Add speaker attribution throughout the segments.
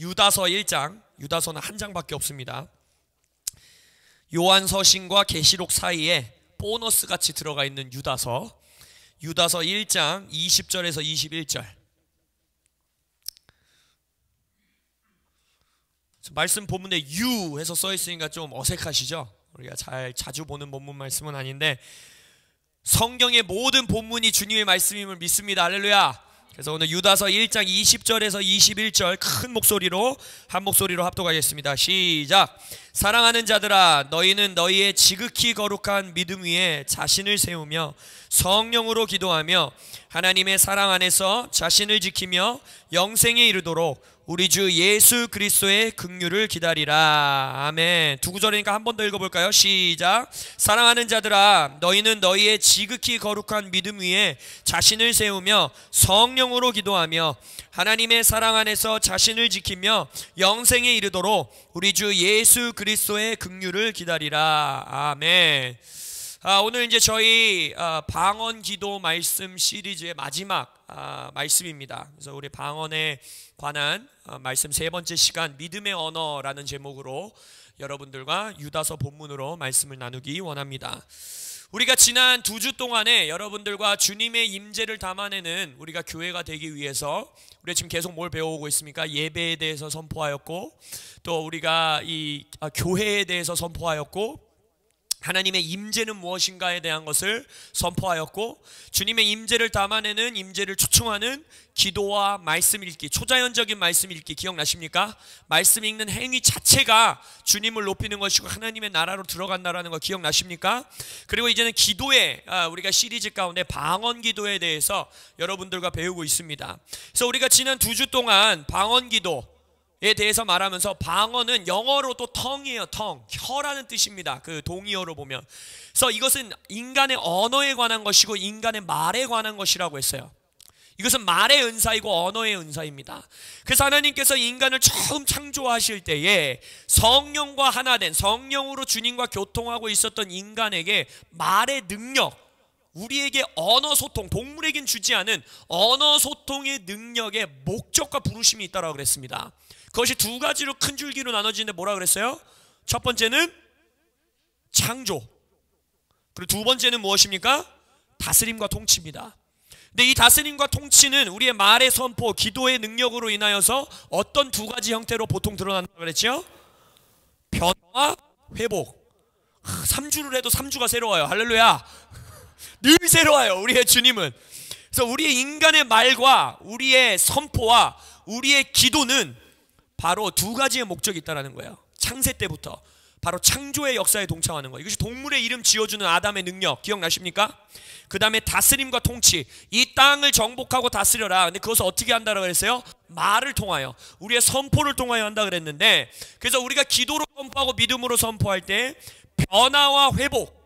Speaker 1: 유다서 1장, 유다서는 한 장밖에 없습니다. 요한서신과 계시록 사이에 보너스 같이 들어가 있는 유다서 1장 20절에서 21절. 말씀 본문에 유 해서 써 있으니까 좀 어색하시죠? 우리가 자주 보는 본문 말씀은 아닌데 성경의 모든 본문이 주님의 말씀임을 믿습니다. 할렐루야. 그래서 오늘 유다서 1장 20절에서 21절 큰 목소리로 한 목소리로 합독하겠습니다. 시작. 사랑하는 자들아, 너희는 너희의 지극히 거룩한 믿음 위에 자신을 세우며 성령으로 기도하며 하나님의 사랑 안에서 자신을 지키며 영생에 이르도록 우리 주 예수 그리스도의 긍휼을 기다리라. 아멘. 두 구절이니까 한 번 더 읽어볼까요? 시작. 사랑하는 자들아, 너희는 너희의 지극히 거룩한 믿음 위에 자신을 세우며 성령으로 기도하며 하나님의 사랑 안에서 자신을 지키며 영생에 이르도록 우리 주 예수 그리스도의 긍휼을 기다리라. 아멘. 오늘 이제 저희 방언 기도 말씀 시리즈의 마지막 말씀입니다. 그래서 우리 방언에 관한 말씀 세 번째 시간, 믿음의 언어라는 제목으로 여러분들과 유다서 본문으로 말씀을 나누기 원합니다. 우리가 지난 2주 동안에 여러분들과 주님의 임재를 담아내는 우리가 교회가 되기 위해서 우리가 지금 계속 뭘 배워오고 있습니까? 예배에 대해서 선포하였고, 또 우리가 이 교회에 대해서 선포하였고, 하나님의 임재는 무엇인가에 대한 것을 선포하였고, 주님의 임재를 담아내는, 임재를 초청하는 기도와 말씀 읽기, 초자연적인 말씀 읽기 기억나십니까? 말씀 읽는 행위 자체가 주님을 높이는 것이고 하나님의 나라로 들어간다라는 거 기억나십니까? 그리고 이제는 기도에, 우리가 시리즈 가운데 방언 기도에 대해서 여러분들과 배우고 있습니다. 그래서 우리가 지난 2주 동안 방언 기도 에 대해서 말하면서, 방언은 영어로도 텅이에요. 텅, 혀라는 뜻입니다. 그 동의어로 보면. 그래서 이것은 인간의 언어에 관한 것이고 인간의 말에 관한 것이라고 했어요. 이것은 말의 은사이고 언어의 은사입니다. 그래서 하나님께서 인간을 처음 창조하실 때에 성령과 하나 된, 성령으로 주님과 교통하고 있었던 인간에게 말의 능력, 우리에게 언어 소통, 동물에겐 주지 않은 언어 소통의 능력의 목적과 부르심이 있다고 그랬습니다. 그것이 두 가지로 큰 줄기로 나눠지는데 뭐라 그랬어요? 첫 번째는 창조, 그리고 두 번째는 무엇입니까? 다스림과 통치입니다. 근데 이 다스림과 통치는 우리의 말의 선포, 기도의 능력으로 인하여서 어떤 두 가지 형태로 보통 드러난다고 그랬죠? 변화와 회복. 3주를 해도 3주가 새로워요. 할렐루야. 늘 새로워요, 우리의 주님은. 그래서 우리의 인간의 말과 우리의 선포와 우리의 기도는 바로 두 가지의 목적이 있다는 거예요. 창세 때부터 바로 창조의 역사에 동참하는 거예요. 이것이 동물의 이름 지어주는 아담의 능력 기억나십니까? 그 다음에 다스림과 통치, 이 땅을 정복하고 다스려라. 근데 그것을 어떻게 한다고 그랬어요? 말을 통하여, 우리의 선포를 통하여 한다 그랬는데, 그래서 우리가 기도로 선포하고 믿음으로 선포할 때 변화와 회복,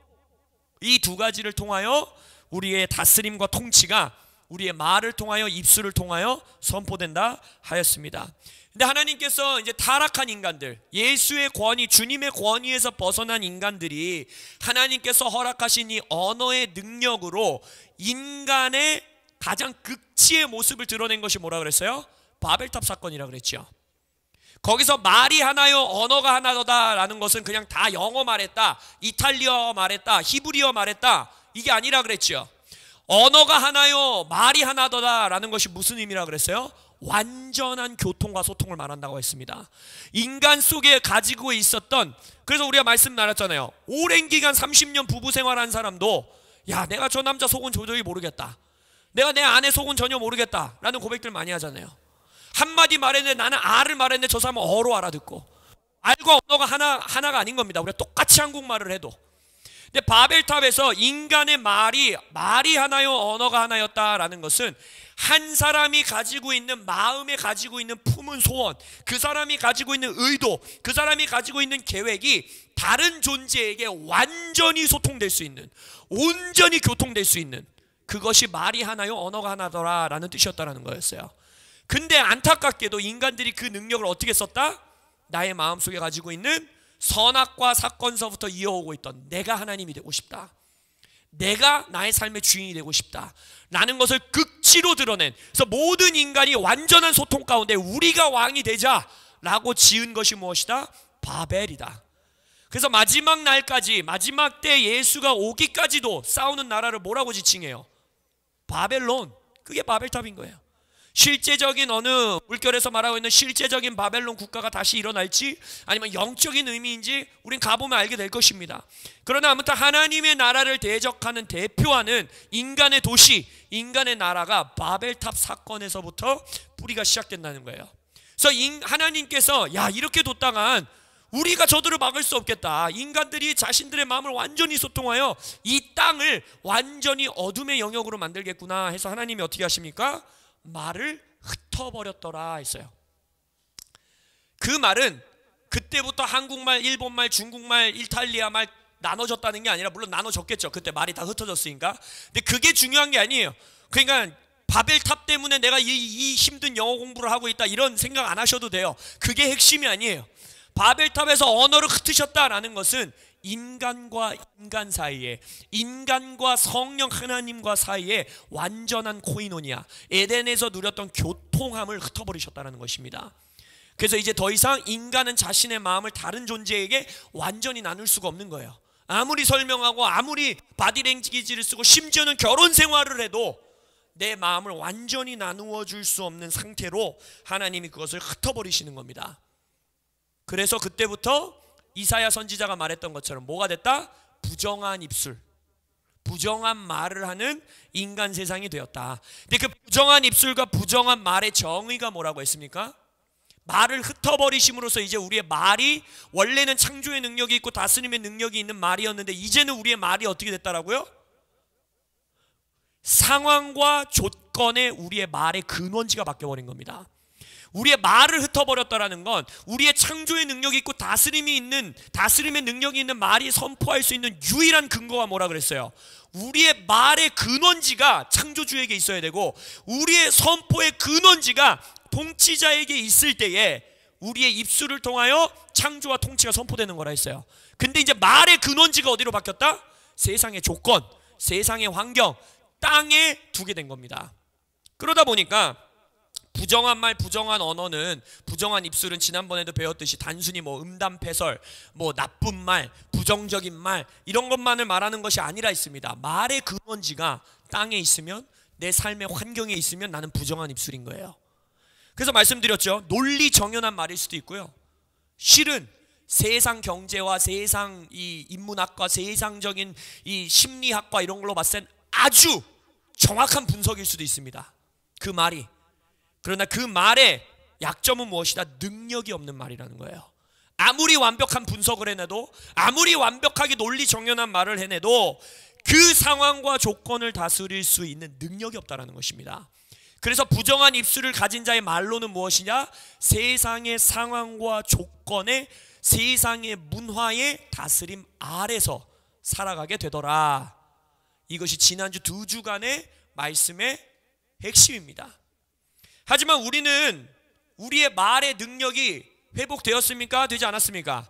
Speaker 1: 이 두 가지를 통하여 우리의 다스림과 통치가 우리의 말을 통하여, 입술을 통하여 선포된다 하였습니다. 근데 하나님께서 이제 타락한 인간들, 예수의 권위, 주님의 권위에서 벗어난 인간들이 하나님께서 허락하신 이 언어의 능력으로 인간의 가장 극치의 모습을 드러낸 것이 뭐라 그랬어요? 바벨탑 사건이라 그랬죠. 거기서 말이 하나요, 언어가 하나더다라는 것은 그냥 다 영어 말했다, 이탈리아 말했다, 히브리어 말했다, 이게 아니라 그랬죠. 언어가 하나요, 말이 하나더다라는 것이 무슨 의미라 그랬어요? 완전한 교통과 소통을 말한다고 했습니다. 인간 속에 가지고 있었던, 그래서 우리가 말씀 나눴잖아요. 오랜 기간 30년 부부 생활한 사람도, 야, 내가 저 남자 속은 도저히 모르겠다, 내가 내 아내 속은 전혀 모르겠다 라는 고백들 많이 하잖아요. 한마디 말했는데 나는 아를 말했는데 저 사람은 어로 알아듣고, 알과 언어가 하나가 아닌 겁니다. 우리가 똑같이 한국말을 해도. 근데 바벨탑에서 인간의 말이 하나요, 언어가 하나였다라는 것은 한 사람이 가지고 있는, 마음에 가지고 있는 품은 소원, 그 사람이 가지고 있는 의도, 그 사람이 가지고 있는 계획이 다른 존재에게 완전히 소통될 수 있는, 온전히 교통될 수 있는, 그것이 말이 하나요, 언어가 하나더라라는 뜻이었다라는 거였어요. 근데 안타깝게도 인간들이 그 능력을 어떻게 썼다? 나의 마음속에 가지고 있는 선악과 사건서부터 이어오고 있던 내가 하나님이 되고 싶다, 내가 나의 삶의 주인이 되고 싶다 라는 것을 극치로 드러낸, 그래서 모든 인간이 완전한 소통 가운데 우리가 왕이 되자 라고 지은 것이 무엇이다? 바벨이다. 그래서 마지막 날까지, 마지막 때 예수가 오기까지도 싸우는 나라를 뭐라고 지칭해요? 바벨론. 그게 바벨탑인 거예요. 실제적인 어느 물결에서 말하고 있는 실제적인 바벨론 국가가 다시 일어날지 아니면 영적인 의미인지 우린 가보면 알게 될 것입니다. 그러나 아무튼 하나님의 나라를 대적하는 대표하는 인간의 도시, 인간의 나라가 바벨탑 사건에서부터 뿌리가 시작된다는 거예요. 그래서 하나님께서 야, 이렇게 뒀다간 우리가 저들을 막을 수 없겠다. 인간들이 자신들의 마음을 완전히 소통하여 이 땅을 완전히 어둠의 영역으로 만들겠구나 해서 하나님이 어떻게 하십니까? 말을 흩어버렸더라 했어요. 그 말은 그때부터 한국말, 일본말, 중국말, 이탈리아말 나눠졌다는 게 아니라, 물론 나눠졌겠죠. 그때 말이 다 흩어졌으니까. 근데 그게 중요한 게 아니에요. 그러니까 바벨탑 때문에 내가 이 힘든 영어 공부를 하고 있다 이런 생각 안 하셔도 돼요. 그게 핵심이 아니에요. 바벨탑에서 언어를 흩으셨다라는 것은 인간과 인간 사이에, 인간과 성령 하나님과 사이에 완전한 코이노니아, 에덴에서 누렸던 교통함을 흩어버리셨다는 것입니다. 그래서 이제 더 이상 인간은 자신의 마음을 다른 존재에게 완전히 나눌 수가 없는 거예요. 아무리 설명하고 아무리 바디랭귀지를 쓰고 심지어는 결혼 생활을 해도 내 마음을 완전히 나누어 줄 수 없는 상태로 하나님이 그것을 흩어버리시는 겁니다. 그래서 그때부터 이사야 선지자가 말했던 것처럼 뭐가 됐다? 부정한 입술, 부정한 말을 하는 인간 세상이 되었다. 근데 그 부정한 입술과 부정한 말의 정의가 뭐라고 했습니까? 말을 흩어버리심으로써 이제 우리의 말이, 원래는 창조의 능력이 있고 다스림의 능력이 있는 말이었는데 이제는 우리의 말이 어떻게 됐다라고요? 상황과 조건에 우리의 말의 근원지가 바뀌어버린 겁니다. 우리의 말을 흩어버렸다라는 건 우리의 창조의 능력이 있고 다스림의 능력이 있는 말이 선포할 수 있는 유일한 근거가 뭐라 그랬어요? 우리의 말의 근원지가 창조주에게 있어야 되고 우리의 선포의 근원지가 통치자에게 있을 때에 우리의 입술을 통하여 창조와 통치가 선포되는 거라 했어요. 근데 이제 말의 근원지가 어디로 바뀌었다? 세상의 조건, 세상의 환경, 땅에 두게 된 겁니다. 그러다 보니까 부정한 말, 부정한 언어는, 부정한 입술은 지난번에도 배웠듯이 단순히 뭐 음담패설, 뭐 나쁜 말, 부정적인 말 이런 것만을 말하는 것이 아니라 있습니다. 말의 근원지가 땅에 있으면, 내 삶의 환경에 있으면 나는 부정한 입술인 거예요. 그래서 말씀드렸죠. 논리 정연한 말일 수도 있고요. 실은 세상 경제와 세상 이 인문학과 세상적인 이 심리학과 이런 걸로 봤을 땐 아주 정확한 분석일 수도 있습니다. 그 말이. 그러나 그 말의 약점은 무엇이다? 능력이 없는 말이라는 거예요. 아무리 완벽한 분석을 해내도, 아무리 완벽하게 논리 정연한 말을 해내도 그 상황과 조건을 다스릴 수 있는 능력이 없다는 것입니다. 그래서 부정한 입술을 가진 자의 말로는 무엇이냐? 세상의 상황과 조건에, 세상의 문화의 다스림 아래서 살아가게 되더라. 이것이 지난주 2주간의 말씀의 핵심입니다. 하지만 우리는 우리의 말의 능력이 회복되었습니까? 되지 않았습니까?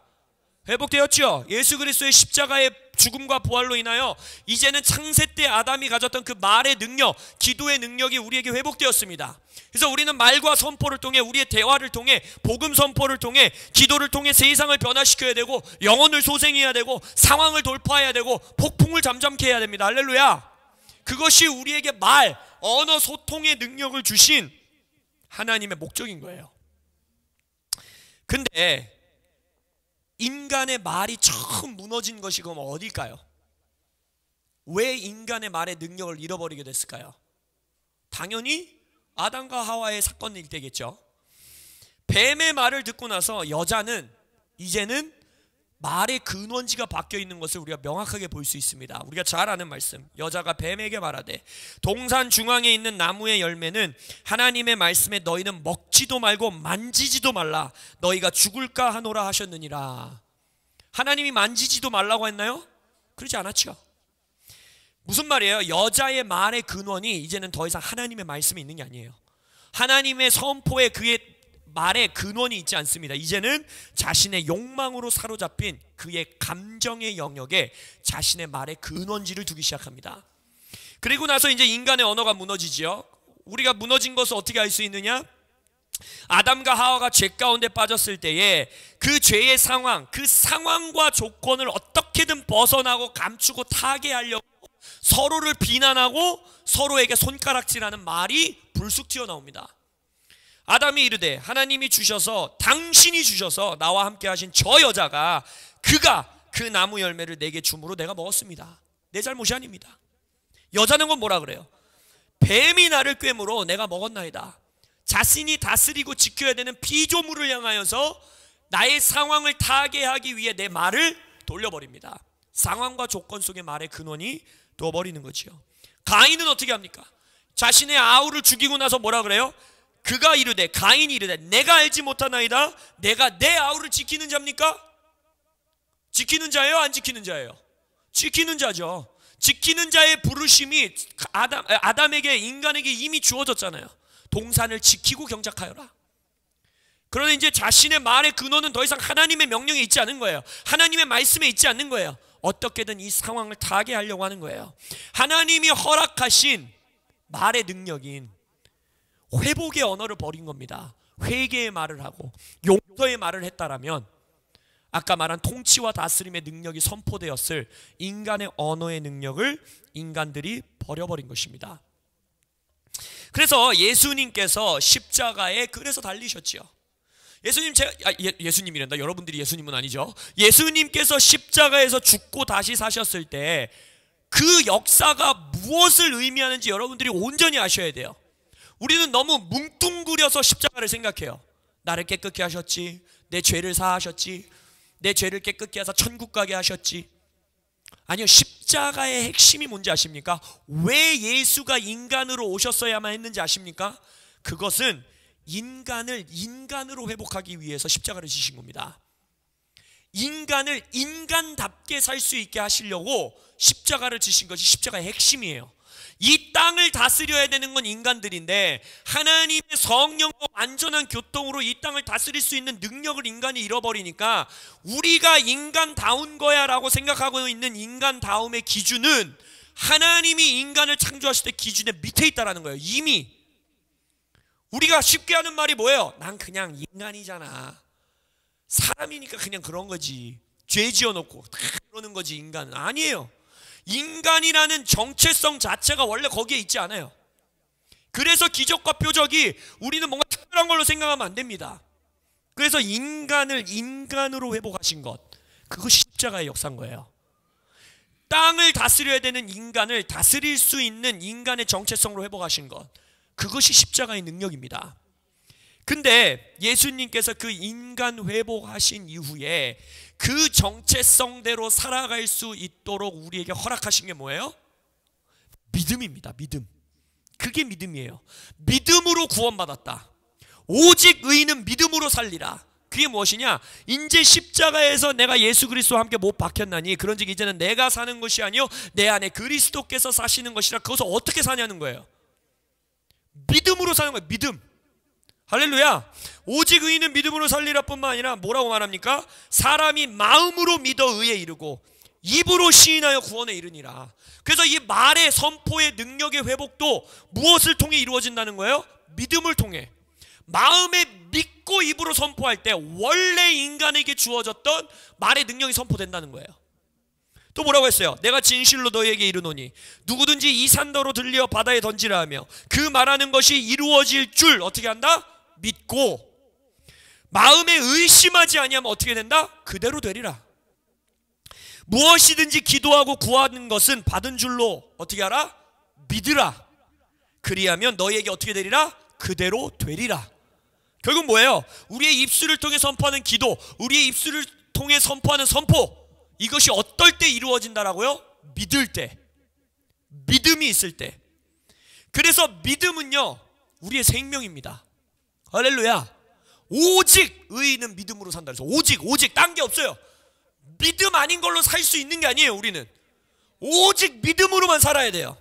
Speaker 1: 회복되었죠. 예수 그리스도의 십자가의 죽음과 부활로 인하여 이제는 창세 때 아담이 가졌던 그 말의 능력, 기도의 능력이 우리에게 회복되었습니다. 그래서 우리는 말과 선포를 통해, 우리의 대화를 통해, 복음 선포를 통해, 기도를 통해 세상을 변화시켜야 되고, 영혼을 소생해야 되고, 상황을 돌파해야 되고, 폭풍을 잠잠케 해야 됩니다. 할렐루야. 그것이 우리에게 말, 언어 소통의 능력을 주신 하나님의 목적인 거예요. 근데 인간의 말이 처음 무너진 것이 그럼 어딜까요? 왜 인간의 말의 능력을 잃어버리게 됐을까요? 당연히 아담과 하와의 사건일 때겠죠. 뱀의 말을 듣고 나서 여자는 이제는 말의 근원지가 바뀌어 있는 것을 우리가 명확하게 볼 수 있습니다. 우리가 잘 아는 말씀, 여자가 뱀에게 말하되 동산 중앙에 있는 나무의 열매는 하나님의 말씀에 너희는 먹지도 말고 만지지도 말라, 너희가 죽을까 하노라 하셨느니라. 하나님이 만지지도 말라고 했나요? 그러지 않았죠. 무슨 말이에요? 여자의 말의 근원이 이제는 더 이상 하나님의 말씀이 있는 게 아니에요. 하나님의 선포에 그의 말의 근원이 있지 않습니다. 이제는 자신의 욕망으로 사로잡힌 그의 감정의 영역에 자신의 말의 근원지를 두기 시작합니다. 그리고 나서 이제 인간의 언어가 무너지지요. 우리가 무너진 것을 어떻게 알 수 있느냐? 아담과 하와가 죄 가운데 빠졌을 때에 그 죄의 상황, 그 상황과 조건을 어떻게든 벗어나고 감추고 타개하려고 서로를 비난하고 서로에게 손가락질하는 말이 불쑥 튀어나옵니다. 아담이 이르되 하나님이 주셔서, 당신이 주셔서 나와 함께 하신 저 여자가 그가 그 나무 열매를 내게 줌으로 내가 먹었습니다. 내 잘못이 아닙니다. 여자는 건 뭐라 그래요? 뱀이 나를 꿰므로 내가 먹었나이다. 자신이 다스리고 지켜야 되는 피조물을 향하여서 나의 상황을 타개하기 위해 내 말을 돌려버립니다. 상황과 조건 속의 말의 근원이 두어버리는 거지요. 가인은 어떻게 합니까? 자신의 아우를 죽이고 나서 뭐라 그래요? 그가 이르되, 가인이 이르되 내가 알지 못하나이다. 내가 내 아우를 지키는 자입니까? 지키는 자예요? 안 지키는 자예요? 지키는 자죠. 지키는 자의 부르심이 아담에게, 인간에게 이미 주어졌잖아요. 동산을 지키고 경작하여라. 그러나 이제 자신의 말의 근원은 더 이상 하나님의 명령에 있지 않은 거예요. 하나님의 말씀에 있지 않는 거예요. 어떻게든 이 상황을 타개하려고 하는 거예요. 하나님이 허락하신 말의 능력인 회복의 언어를 버린 겁니다. 회개의 말을 하고 용서의 말을 했다라면 아까 말한 통치와 다스림의 능력이 선포되었을 인간의 언어의 능력을 인간들이 버려버린 것입니다. 그래서 예수님께서 십자가에 그래서 달리셨지요. 예수님이란다. 여러분들이 예수님은 아니죠. 예수님께서 십자가에서 죽고 다시 사셨을 때 그 역사가 무엇을 의미하는지 여러분들이 온전히 아셔야 돼요. 우리는 너무 뭉뚱그려서 십자가를 생각해요. 나를 깨끗게 하셨지, 내 죄를 사하셨지, 내 죄를 깨끗게 하사 천국 가게 하셨지. 아니요, 십자가의 핵심이 뭔지 아십니까? 왜 예수가 인간으로 오셨어야만 했는지 아십니까? 그것은 인간을 인간으로 회복하기 위해서 십자가를 지신 겁니다. 인간을 인간답게 살 수 있게 하시려고 십자가를 지신 것이 십자가의 핵심이에요. 이 땅을 다스려야 되는 건 인간들인데 하나님의 성령과 완전한 교통으로 이 땅을 다스릴 수 있는 능력을 인간이 잃어버리니까 우리가 인간다운 거야 라고 생각하고 있는 인간다움의 기준은 하나님이 인간을 창조하실 때 기준의 밑에 있다는 거예요. 이미 우리가 쉽게 하는 말이 뭐예요? 난 그냥 인간이잖아. 사람이니까 그냥 그런 거지. 죄 지어놓고 다 그러는 거지. 인간은 아니에요. 인간이라는 정체성 자체가 원래 거기에 있지 않아요. 그래서 기적과 표적이 우리는 뭔가 특별한 걸로 생각하면 안 됩니다. 그래서 인간을 인간으로 회복하신 것, 그것이 십자가의 역사인 거예요. 땅을 다스려야 되는 인간을 다스릴 수 있는 인간의 정체성으로 회복하신 것, 그것이 십자가의 능력입니다. 근데 예수님께서 그 인간 회복하신 이후에 그 정체성대로 살아갈 수 있도록 우리에게 허락하신 게 뭐예요? 믿음입니다. 믿음. 그게 믿음이에요. 믿음으로 구원받았다. 오직 의인은 믿음으로 살리라. 그게 무엇이냐? 이제 십자가에서 내가 예수 그리스도와 함께 못 박혔나니 그런즉 이제는 내가 사는 것이 아니요 내 안에 그리스도께서 사시는 것이라. 그것을 어떻게 사냐는 거예요. 믿음으로 사는 거예요. 믿음. 할렐루야. 오직 의인은 믿음으로 살리라 뿐만 아니라 뭐라고 말합니까? 사람이 마음으로 믿어 의에 이르고 입으로 시인하여 구원에 이르니라. 그래서 이 말의 선포의 능력의 회복도 무엇을 통해 이루어진다는 거예요? 믿음을 통해. 마음에 믿고 입으로 선포할 때 원래 인간에게 주어졌던 말의 능력이 선포된다는 거예요. 또 뭐라고 했어요? 내가 진실로 너희에게 이르노니 누구든지 이 산더로 들려 바다에 던지라 하며 그 말하는 것이 이루어질 줄 어떻게 한다? 믿고 마음에 의심하지 아니하면 어떻게 된다? 그대로 되리라. 무엇이든지 기도하고 구하는 것은 받은 줄로 어떻게 하라? 믿으라. 그리하면 너희에게 어떻게 되리라? 그대로 되리라. 결국 뭐예요? 우리의 입술을 통해 선포하는 기도, 우리의 입술을 통해 선포하는 선포, 이것이 어떨 때 이루어진다라고요? 믿을 때, 믿음이 있을 때. 그래서 믿음은요 우리의 생명입니다. 할렐루야. 오직 의인은 믿음으로 산다. 그래서 오직 딴 게 없어요. 믿음 아닌 걸로 살 수 있는 게 아니에요. 우리는 오직 믿음으로만 살아야 돼요.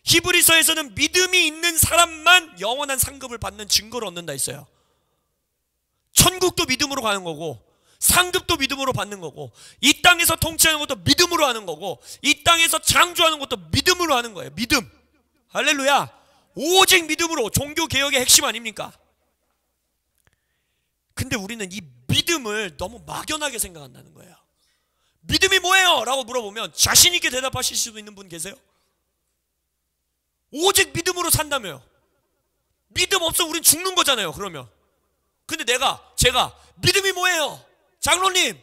Speaker 1: 히브리서에서는 믿음이 있는 사람만 영원한 상급을 받는 증거를 얻는다 했어요. 천국도 믿음으로 가는 거고 상급도 믿음으로 받는 거고 이 땅에서 통치하는 것도 믿음으로 하는 거고 이 땅에서 창조하는 것도 믿음으로 하는 거예요. 믿음. 할렐루야. 오직 믿음으로. 종교개혁의 핵심 아닙니까? 근데 우리는 이 믿음을 너무 막연하게 생각한다는 거예요. 믿음이 뭐예요? 라고 물어보면 자신 있게 대답하실 수 있는 분 계세요? 오직 믿음으로 산다며요. 믿음 없으면 우린 죽는 거잖아요. 그러면 근데 제가 믿음이 뭐예요? 장로님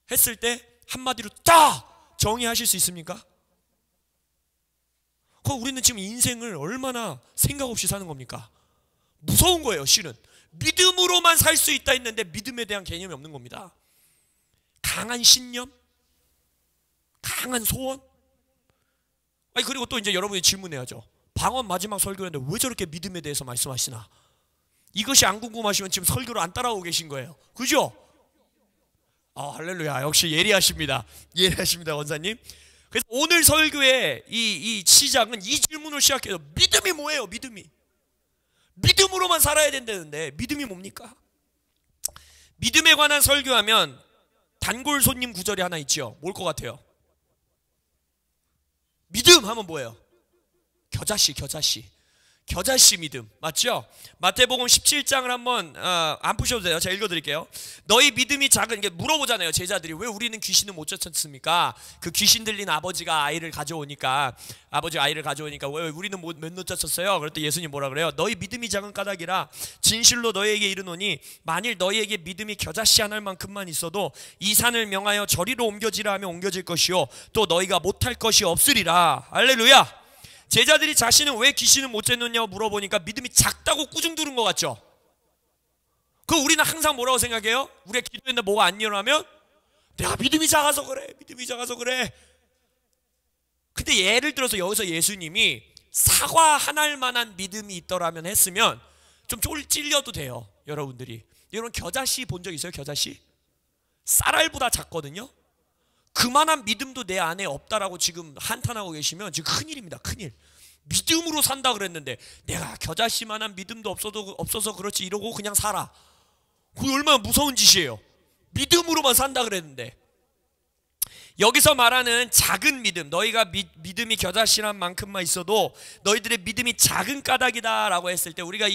Speaker 1: 했을 때 한마디로 딱 정의하실 수 있습니까? 그럼 우리는 지금 인생을 얼마나 생각 없이 사는 겁니까? 무서운 거예요. 실은 믿음으로만 살 수 있다 했는데 믿음에 대한 개념이 없는 겁니다. 강한 신념, 강한 소원. 아니 그리고 또 이제 여러분이 질문해야죠. 방언 마지막 설교였는데 왜 저렇게 믿음에 대해서 말씀하시나? 이것이 안 궁금하시면 지금 설교를 안 따라오고 계신 거예요. 그죠? 할렐루야. 역시 예리하십니다. 예리하십니다, 원사님. 그래서 오늘 설교의 이 시작은 이 질문을 시작해서 믿음이 뭐예요? 믿음으로만 살아야 된다는데 믿음이 뭡니까? 믿음에 관한 설교하면 단골 손님 구절이 하나 있죠. 뭘 것 같아요? 믿음 하면 뭐예요? 겨자씨 믿음 맞죠? 마태복음 17장을 한번 안 푸셔도 돼요. 제가 읽어드릴게요. 너희 믿음이 작은, 이게 물어보잖아요. 제자들이 왜 우리는 귀신을 못 쫓았습니까? 그 귀신 들린 아버지가 아이를 가져오니까 왜 우리는 못 쫓았어요? 그랬더니 예수님 뭐라 그래요? 너희 믿음이 작은 까닭이라 진실로 너희에게 이르노니 만일 너희에게 믿음이 겨자씨 한 알만큼만 있어도 이 산을 명하여 저리로 옮겨지라 하면 옮겨질 것이요 또 너희가 못할 것이 없으리라. 할렐루야. 제자들이 자신은 왜 귀신을 못 쫓느냐고 물어보니까 믿음이 작다고 꾸중 들은 것 같죠? 그럼 우리는 항상 뭐라고 생각해요? 우리가 기도했는데 뭐가 안 일어나면 내가 믿음이 작아서 그래. 근데 예를 들어서 여기서 예수님이 사과 한 알만한 믿음이 있더라면 했으면 좀 찔려도 돼요. 여러분들이 여러분 겨자씨 본 적 있어요? 겨자씨? 쌀알보다 작거든요. 그만한 믿음도 내 안에 없다라고 지금 한탄하고 계시면 지금 큰일입니다. 큰일. 믿음으로 산다 그랬는데 내가 겨자씨만한 믿음도 없어서 그렇지 이러고 그냥 살아. 그게 얼마나 무서운 짓이에요. 믿음으로만 산다 그랬는데 여기서 말하는 작은 믿음, 너희가 믿음이 겨자씨란 만큼만 있어도 너희들의 믿음이 작은 까닭이다 라고 했을 때 우리가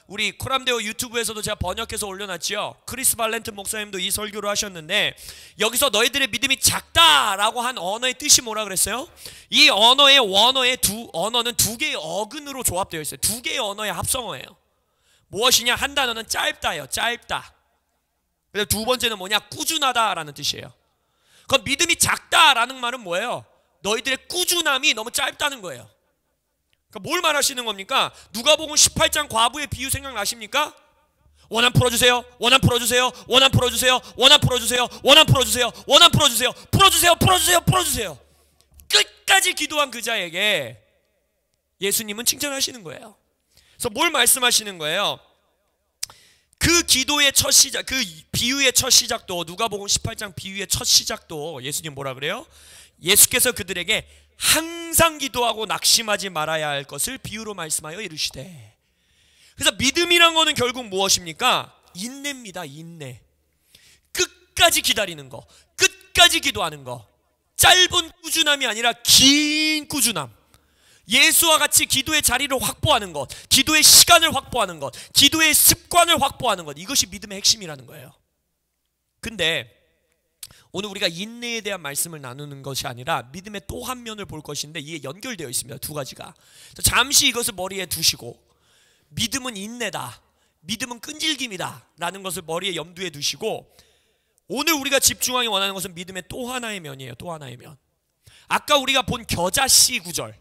Speaker 1: 우리 코람데오 유튜브에서도 제가 번역해서 올려놨지요. 크리스 발렌트 목사님도 이 설교를 하셨는데 여기서 너희들의 믿음이 작다라고 한 언어의 뜻이 뭐라 그랬어요? 이 언어의 원어의 언어는 두 개의 어근으로 조합되어 있어요. 두 개의 언어의 합성어예요. 무엇이냐? 한 단어는 짧다예요. 짧다. 그래서 두 번째는 뭐냐? 꾸준하다라는 뜻이에요. 그럼 믿음이 작다라는 말은 뭐예요? 너희들의 꾸준함이 너무 짧다는 거예요. 그러니까 뭘 말하시는 겁니까? 누가복음 18장 과부의 비유 생각나십니까? 원한 풀어주세요. 끝까지 기도한 그 자에게 예수님은 칭찬하시는 거예요. 그래서 뭘 말씀하시는 거예요? 그 기도의 첫 시작, 그 비유의 첫 시작도 누가복음 18장 비유의 첫 시작도 예수님 뭐라 그래요? 예수께서 그들에게 항상 기도하고 낙심하지 말아야 할 것을 비유로 말씀하여 이르시되. 그래서 믿음이란 거는 결국 무엇입니까? 인내입니다. 인내. 끝까지 기다리는 거, 끝까지 기도하는 거. 짧은 꾸준함이 아니라 긴 꾸준함. 예수와 같이 기도의 자리를 확보하는 것, 기도의 시간을 확보하는 것, 기도의 습관을 확보하는 것, 이것이 믿음의 핵심이라는 거예요. 근데 오늘 우리가 인내에 대한 말씀을 나누는 것이 아니라 믿음의 또 한 면을 볼 것인데 이게 연결되어 있습니다. 두 가지가. 잠시 이것을 머리에 두시고 믿음은 인내다, 믿음은 끈질김이다 라는 것을 머리에 염두에 두시고 오늘 우리가 집중하기 원하는 것은 믿음의 또 하나의 면이에요. 또 하나의 면. 아까 우리가 본 겨자씨 구절,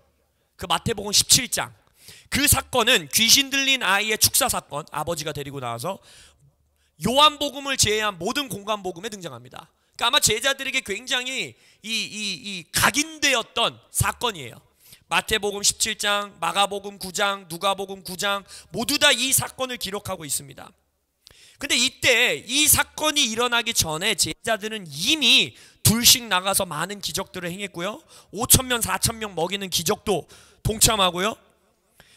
Speaker 1: 그 마태복음 17장 그 사건은 귀신 들린 아이의 축사 사건, 아버지가 데리고 나와서 요한복음을 제외한 모든 공간복음에 등장합니다. 그러니까 아마 제자들에게 굉장히 각인되었던 사건이에요. 마태복음 17장, 마가복음 9장, 누가복음 9장 모두 다 이 사건을 기록하고 있습니다. 근데 이때 이 사건이 일어나기 전에 제자들은 이미 둘씩 나가서 많은 기적들을 행했고요. 5,000명, 4,000명 먹이는 기적도 동참하고요.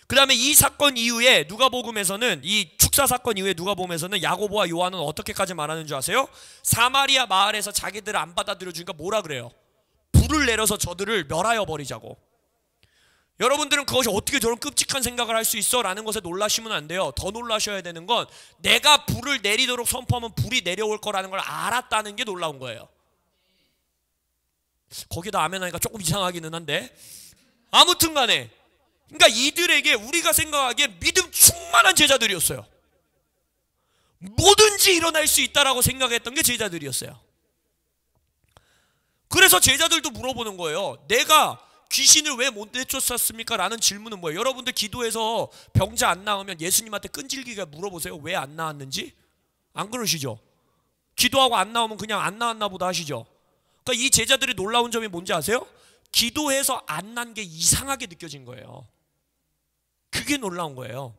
Speaker 1: 그 다음에 이 사건 이후에 누가복음에서는, 이 축사 사건 이후에 누가복음에서는 야고보와 요한은 어떻게까지 말하는 줄 아세요? 사마리아 마을에서 자기들을 안 받아들여 주니까 뭐라 그래요? 불을 내려서 저들을 멸하여 버리자고. 여러분들은 그것이 어떻게 저런 끔찍한 생각을 할 수 있어? 라는 것에 놀라시면 안 돼요. 더 놀라셔야 되는 건 내가 불을 내리도록 선포하면 불이 내려올 거라는 걸 알았다는 게 놀라운 거예요. 거기다 아멘하니까 조금 이상하기는 한데, 아무튼 간에 그러니까 이들에게 우리가 생각하기에 믿음 충만한 제자들이었어요. 뭐든지 일어날 수 있다라고 생각했던 게 제자들이었어요. 그래서 제자들도 물어보는 거예요. 내가 귀신을 왜 못 내쫓았습니까? 라는 질문은 뭐예요? 여러분들 기도해서 병자 안 나오면 예수님한테 끈질기게 물어보세요. 왜 안 나왔는지? 안 그러시죠? 기도하고 안 나오면 그냥 안 나왔나 보다 하시죠? 그러니까 이 제자들이 놀라운 점이 뭔지 아세요? 기도해서 안 난 게 이상하게 느껴진 거예요. 그게 놀라운 거예요.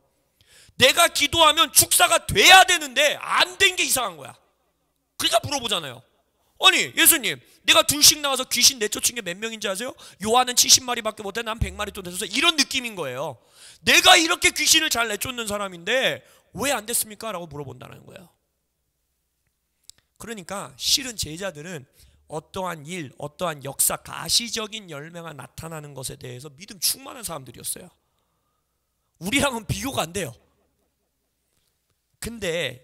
Speaker 1: 내가 기도하면 축사가 돼야 되는데 안 된 게 이상한 거야. 그러니까 물어보잖아요. 아니 예수님, 내가 둘씩 나와서 귀신 내쫓은 게 몇 명인지 아세요? 요한은 70마리밖에 못해, 난 100마리 또 내쫓았어. 이런 느낌인 거예요. 내가 이렇게 귀신을 잘 내쫓는 사람인데 왜 안 됐습니까? 라고 물어본다는 거예요. 그러니까 실은 제자들은 어떠한 일, 어떠한 역사, 가시적인 열매가 나타나는 것에 대해서 믿음 충만한 사람들이었어요. 우리랑은 비교가 안 돼요. 근데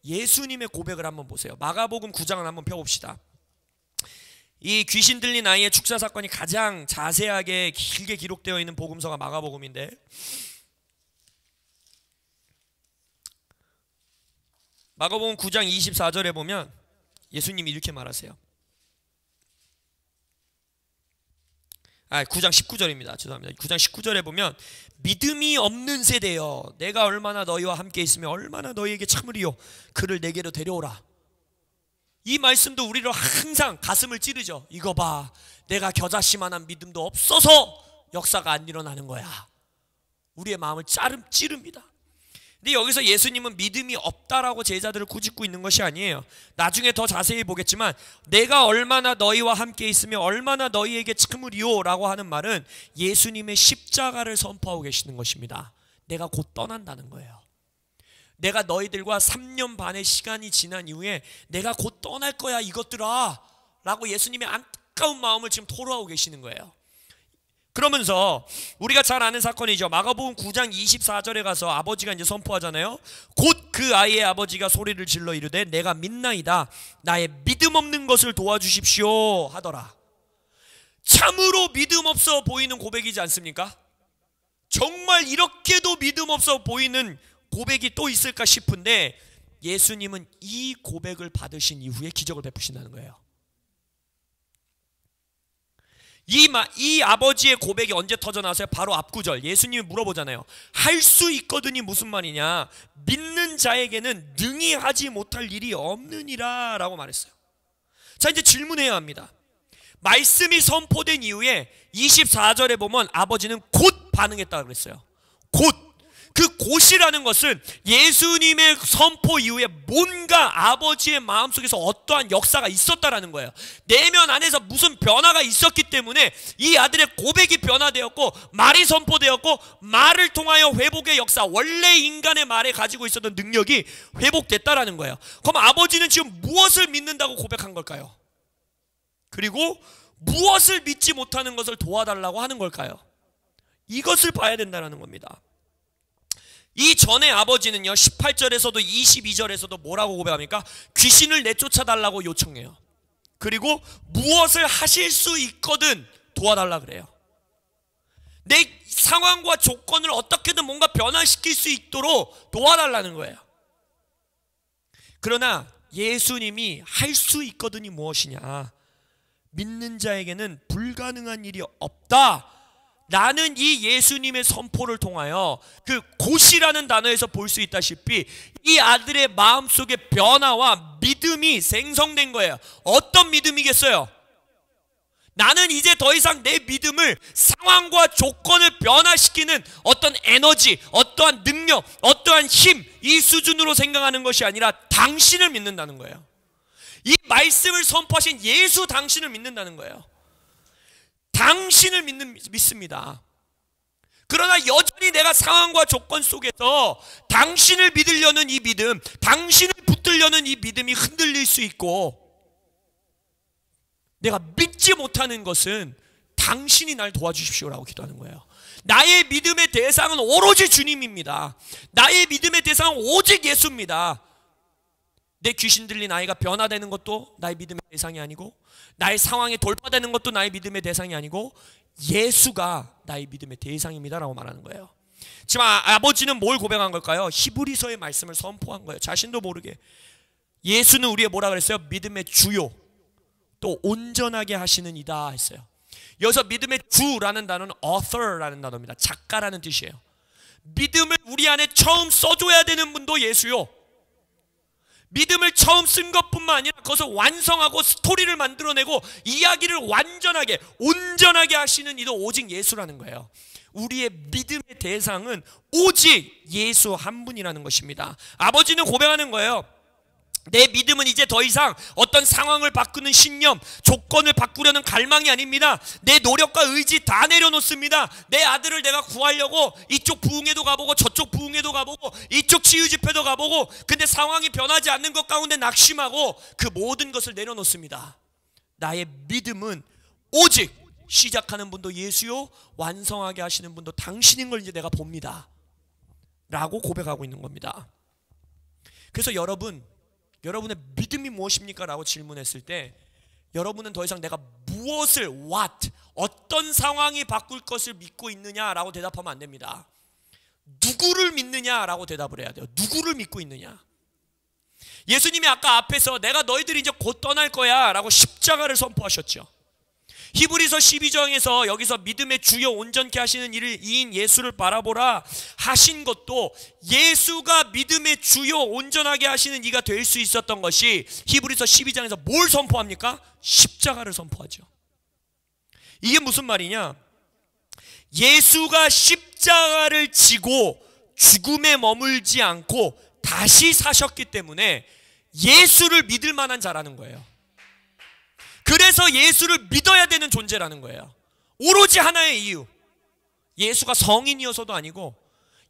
Speaker 1: 예수님의 고백을 한번 보세요. 마가복음 9장을 한번 펴봅시다. 이 귀신 들린 아이의 축사 사건이 가장 자세하게 길게 기록되어 있는 복음서가 마가복음인데, 마가복음 9장 24절에 보면 예수님이 이렇게 말하세요. 9장 19절입니다. 죄송합니다. 9장 19절에 보면 믿음이 없는 세대여, 내가 얼마나 너희와 함께 있으며 얼마나 너희에게 참으리요, 그를 내게로 데려오라. 이 말씀도 우리를 항상 가슴을 찌르죠. 이거 봐, 내가 겨자씨만한 믿음도 없어서 역사가 안 일어나는 거야. 우리의 마음을 찌릅니다. 근데 여기서 예수님은 믿음이 없다라고 제자들을 꾸짖고 있는 것이 아니에요. 나중에 더 자세히 보겠지만 내가 얼마나 너희와 함께 있으며 얼마나 너희에게 참으리요 라고 하는 말은 예수님의 십자가를 선포하고 계시는 것입니다. 내가 곧 떠난다는 거예요. 내가 너희들과 3년 반의 시간이 지난 이후에 내가 곧 떠날 거야 이것들아 라고 예수님의 안타까운 마음을 지금 토로하고 계시는 거예요. 그러면서 우리가 잘 아는 사건이죠. 마가복음 9장 24절에 가서 아버지가 이제 선포하잖아요. 곧 그 아이의 아버지가 소리를 질러 이르되 내가 믿나이다, 나의 믿음 없는 것을 도와주십시오 하더라. 참으로 믿음 없어 보이는 고백이지 않습니까? 정말 이렇게도 믿음 없어 보이는 고백이 또 있을까 싶은데 예수님은 이 고백을 받으신 이후에 기적을 베푸신다는 거예요. 이 아버지의 고백이 언제 터져나왔어요? 바로 앞구절. 예수님이 물어보잖아요. 할 수 있거든이 무슨 말이냐? 믿는 자에게는 능히 하지 못할 일이 없느니라 라고 말했어요. 자, 이제 질문해야 합니다. 말씀이 선포된 이후에 24절에 보면 아버지는 곧 반응했다고 그랬어요. 곧. 그 곧이라는 것은 예수님의 선포 이후에 뭔가 아버지의 마음속에서 어떠한 역사가 있었다라는 거예요. 내면 안에서 무슨 변화가 있었기 때문에 이 아들의 고백이 변화되었고 말이 선포되었고 말을 통하여 회복의 역사, 원래 인간의 말에 가지고 있었던 능력이 회복됐다라는 거예요. 그럼 아버지는 지금 무엇을 믿는다고 고백한 걸까요? 그리고 무엇을 믿지 못하는 것을 도와달라고 하는 걸까요? 이것을 봐야 된다는 겁니다. 이 전에 아버지는요 18절에서도 22절에서도 뭐라고 고백합니까? 귀신을 내쫓아달라고 요청해요. 그리고 무엇을 하실 수 있거든 도와달라 그래요. 내 상황과 조건을 어떻게든 뭔가 변화시킬 수 있도록 도와달라는 거예요. 그러나 예수님이 할 수 있거든이 무엇이냐? 믿는 자에게는 불가능한 일이 없다 라는 이 예수님의 선포를 통하여 그 곧이라는 단어에서 볼 수 있다시피 이 아들의 마음속에 변화와 믿음이 생성된 거예요. 어떤 믿음이겠어요? 나는 이제 더 이상 내 믿음을 상황과 조건을 변화시키는 어떤 에너지, 어떠한 능력, 어떠한 힘, 이 수준으로 생각하는 것이 아니라 당신을 믿는다는 거예요. 말씀을 선포하신 예수 당신을 믿는다는 거예요. 당신을 믿습니다. 그러나 여전히 내가 상황과 조건 속에서 당신을 믿으려는 이 믿음, 당신을 붙들려는 이 믿음이 흔들릴 수 있고, 내가 믿지 못하는 것은 당신이 날 도와주십시오라고 기도하는 거예요. 나의 믿음의 대상은 오로지 주님입니다. 나의 믿음의 대상은 오직 예수입니다. 내 귀신 들린 아이가 변화되는 것도 나의 믿음의 대상이 아니고, 나의 상황에 돌파되는 것도 나의 믿음의 대상이 아니고, 예수가 나의 믿음의 대상입니다 라고 말하는 거예요. 지금 아버지는 뭘 고백한 걸까요? 히브리서의 말씀을 선포한 거예요. 자신도 모르게. 예수는 우리의 뭐라 그랬어요? 믿음의 주요, 또 온전하게 하시는 이다 했어요. 여기서 믿음의 주라는 단어는 author라는 단어입니다. 작가라는 뜻이에요. 믿음을 우리 안에 처음 써줘야 되는 분도 예수요, 믿음을 처음 쓴 것뿐만 아니라 그것을 완성하고 스토리를 만들어내고 이야기를 완전하게 온전하게 하시는 이도 오직 예수라는 거예요. 우리의 믿음의 대상은 오직 예수 한 분이라는 것입니다. 아버지는 고백하는 거예요. 내 믿음은 이제 더 이상 어떤 상황을 바꾸는 신념, 조건을 바꾸려는 갈망이 아닙니다. 내 노력과 의지 다 내려놓습니다. 내 아들을 내가 구하려고 이쪽 부흥회도 가보고 저쪽 부흥회도 가보고 이쪽 치유집회도 가보고, 근데 상황이 변하지 않는 것 가운데 낙심하고 그 모든 것을 내려놓습니다. 나의 믿음은 오직 시작하는 분도 예수요, 완성하게 하시는 분도 당신인 걸 이제 내가 봅니다 라고 고백하고 있는 겁니다. 그래서 여러분의 믿음이 무엇입니까? 라고 질문했을 때 여러분은 더 이상 내가 무엇을, what, 어떤 상황이 바꿀 것을 믿고 있느냐라고 대답하면 안 됩니다. 누구를 믿느냐라고 대답을 해야 돼요. 누구를 믿고 있느냐. 예수님이 아까 앞에서 내가 너희들이 이제 곧 떠날 거야 라고 십자가를 선포하셨죠. 히브리서 12장에서 여기서 믿음의 주요 온전케 하시는 이인 예수를 바라보라 하신 것도 예수가 믿음의 주요 온전하게 하시는 이가 될 수 있었던 것이 히브리서 12장에서 뭘 선포합니까? 십자가를 선포하죠. 이게 무슨 말이냐? 예수가 십자가를 지고 죽음에 머물지 않고 다시 사셨기 때문에 예수를 믿을 만한 자라는 거예요. 그래서 예수를 믿어야 되는 존재라는 거예요. 오로지 하나의 이유, 예수가 성인이어서도 아니고,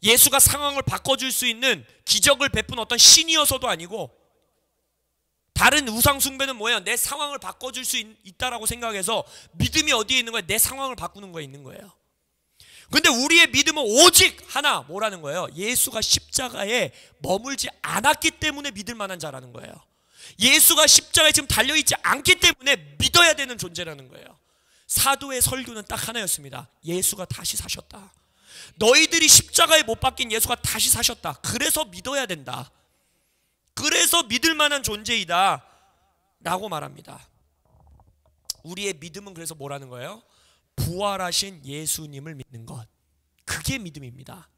Speaker 1: 예수가 상황을 바꿔줄 수 있는 기적을 베푼 어떤 신이어서도 아니고, 다른 우상 숭배는 뭐예요? 내 상황을 바꿔줄 수 있다라고 생각해서 믿음이 어디에 있는 거예요? 내 상황을 바꾸는 거에 있는 거예요. 근데 우리의 믿음은 오직 하나, 뭐라는 거예요? 예수가 십자가에 머물지 않았기 때문에 믿을 만한 자라는 거예요. 예수가 십자가에 지금 달려있지 않기 때문에 믿어야 되는 존재라는 거예요. 사도의 설교는 딱 하나였습니다. 예수가 다시 사셨다. 너희들이 십자가에 못 박힌 예수가 다시 사셨다. 그래서 믿어야 된다. 그래서 믿을 만한 존재이다 라고 말합니다. 우리의 믿음은 그래서 뭐라는 거예요? 부활하신 예수님을 믿는 것. 그게 믿음입니다.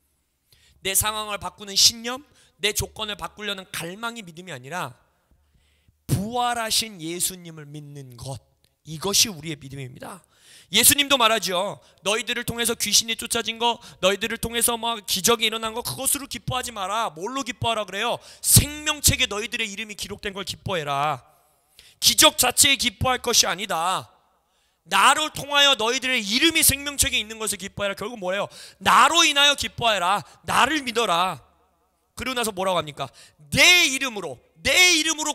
Speaker 1: 내 상황을 바꾸는 신념, 내 조건을 바꾸려는 갈망이 믿음이 아니라 부활하신 예수님을 믿는 것, 이것이 우리의 믿음입니다. 예수님도 말하죠. 너희들을 통해서 귀신이 쫓아진 거, 너희들을 통해서 막 기적이 일어난 거, 그것으로 기뻐하지 마라. 뭘로 기뻐하라 그래요? 생명책에 너희들의 이름이 기록된 걸 기뻐해라. 기적 자체에 기뻐할 것이 아니다. 나로 통하여 너희들의 이름이 생명책에 있는 것을 기뻐해라. 결국 뭐예요? 나로 인하여 기뻐해라. 나를 믿어라. 그러고 나서 뭐라고 합니까? 내 이름으로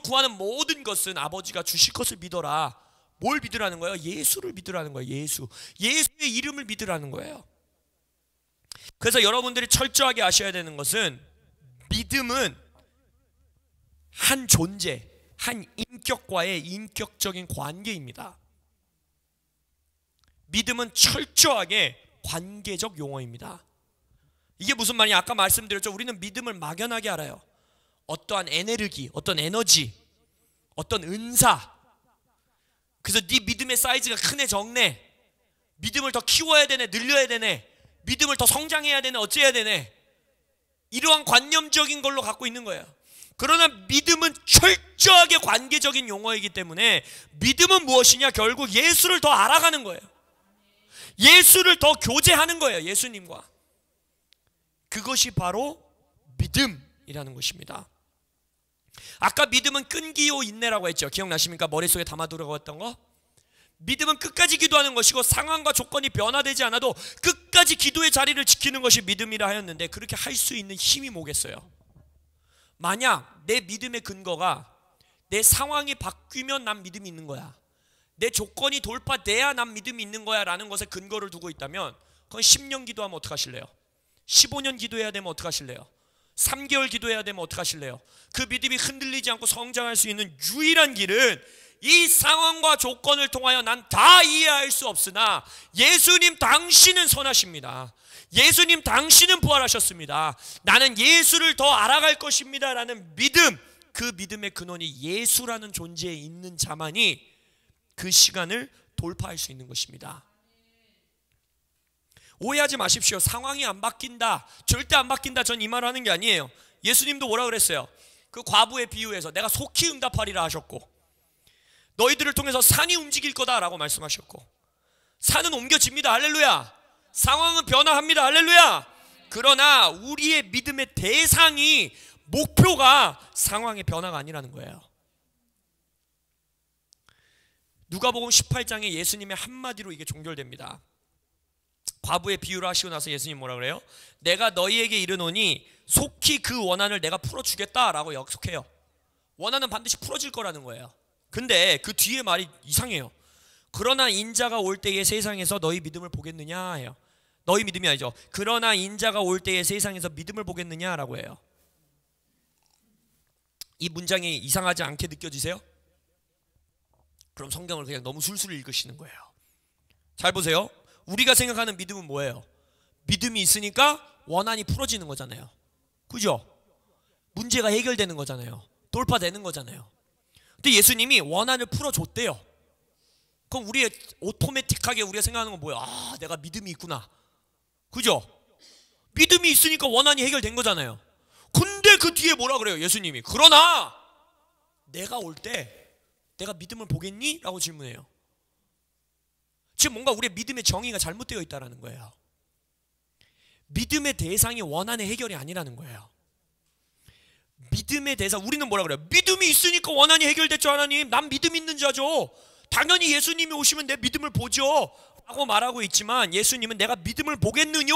Speaker 1: 구하는 모든 것은 아버지가 주실 것을 믿어라. 뭘 믿으라는 거예요? 예수를 믿으라는 거예요. 예수의 이름을 믿으라는 거예요. 그래서 여러분들이 철저하게 아셔야 되는 것은, 믿음은 한 존재, 한 인격과의 인격적인 관계입니다. 믿음은 철저하게 관계적 용어입니다. 이게 무슨 말이냐? 아까 말씀드렸죠. 우리는 믿음을 막연하게 알아요. 어떠한 에너지, 어떤 에너지, 어떤 은사. 그래서 네 믿음의 사이즈가 크네 적네, 믿음을 더 키워야 되네 늘려야 되네, 믿음을 더 성장해야 되네 어째야 되네, 이러한 관념적인 걸로 갖고 있는 거예요. 그러나 믿음은 철저하게 관계적인 용어이기 때문에 믿음은 무엇이냐? 결국 예수를 더 알아가는 거예요. 예수를 더 교제하는 거예요. 예수님과. 그것이 바로 믿음이라는 것입니다. 아까 믿음은 끈기요 인내라고 했죠. 기억나십니까? 머릿속에 담아두라고 했던 거. 믿음은 끝까지 기도하는 것이고, 상황과 조건이 변화되지 않아도 끝까지 기도의 자리를 지키는 것이 믿음이라 하였는데, 그렇게 할 수 있는 힘이 뭐겠어요? 만약 내 믿음의 근거가 내 상황이 바뀌면 난 믿음이 있는 거야, 내 조건이 돌파돼야 난 믿음이 있는 거야 라는 것에 근거를 두고 있다면, 그건 10년 기도하면 어떡하실래요? 15년 기도해야 되면 어떡하실래요? 3개월 기도해야 되면 어떡하실래요? 그 믿음이 흔들리지 않고 성장할 수 있는 유일한 길은 이 상황과 조건을 통하여 난 다 이해할 수 없으나 예수님 당신은 선하십니다. 예수님 당신은 부활하셨습니다. 나는 예수를 더 알아갈 것입니다 라는 믿음, 그 믿음의 근원이 예수라는 존재에 있는 자만이 그 시간을 돌파할 수 있는 것입니다. 오해하지 마십시오. 상황이 안 바뀐다, 절대 안 바뀐다, 전 이 말을 하는 게 아니에요. 예수님도 뭐라 그랬어요? 그 과부의 비유에서 내가 속히 응답하리라 하셨고, 너희들을 통해서 산이 움직일 거다라고 말씀하셨고, 산은 옮겨집니다. 할렐루야. 상황은 변화합니다. 할렐루야. 그러나 우리의 믿음의 대상이, 목표가 상황의 변화가 아니라는 거예요. 누가복음 18장에 예수님의 한마디로 이게 종결됩니다. 과부의 비유를 하시고 나서 예수님 뭐라 그래요? 내가 너희에게 이르노니 속히 그 원한을 내가 풀어주겠다라고 약속해요. 원한은 반드시 풀어질 거라는 거예요. 근데 그 뒤에 말이 이상해요. 그러나 인자가 올 때에 세상에서 너희 믿음을 보겠느냐 해요. 너희 믿음이 아니죠. 그러나 인자가 올 때에 세상에서 믿음을 보겠느냐라고 해요. 이 문장이 이상하지 않게 느껴지세요? 그럼 성경을 그냥 너무 술술 읽으시는 거예요. 잘 보세요. 우리가 생각하는 믿음은 뭐예요? 믿음이 있으니까 원한이 풀어지는 거잖아요. 그죠? 문제가 해결되는 거잖아요. 돌파되는 거잖아요. 근데 예수님이 원한을 풀어줬대요. 그럼 우리의 오토매틱하게 우리가 생각하는 건 뭐예요? 아, 내가 믿음이 있구나. 그죠? 믿음이 있으니까 원한이 해결된 거잖아요. 근데 그 뒤에 뭐라 그래요? 예수님이 그러나 내가 올 때 내가 믿음을 보겠니? 라고 질문해요. 지금 뭔가 우리의 믿음의 정의가 잘못되어 있다는 거예요. 믿음의 대상이 원한의 해결이 아니라는 거예요. 믿음의 대상, 우리는 뭐라 그래요? 믿음이 있으니까 원한이 해결됐죠. 하나님, 난 믿음 있는 자죠. 당연히 예수님이 오시면 내 믿음을 보죠 라고 말하고 있지만, 예수님은 내가 믿음을 보겠느뇨?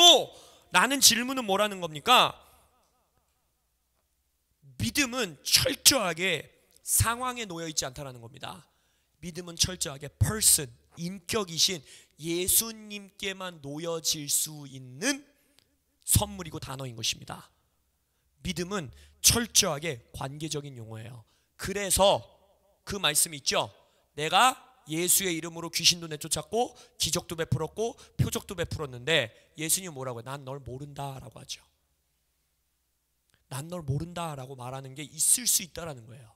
Speaker 1: 라는 질문은 뭐라는 겁니까? 믿음은 철저하게 상황에 놓여있지 않다는 겁니다. 믿음은 철저하게 person, 인격이신 예수님께만 놓여질 수 있는 선물이고 단어인 것입니다. 믿음은 철저하게 관계적인 용어예요. 그래서 그 말씀이 있죠. 내가 예수의 이름으로 귀신도 내쫓았고 기적도 베풀었고 표적도 베풀었는데, 예수님이 뭐라고 해요? 난 널 모른다 라고 하죠. 난 널 모른다 라고 말하는 게 있을 수 있다는 거예요.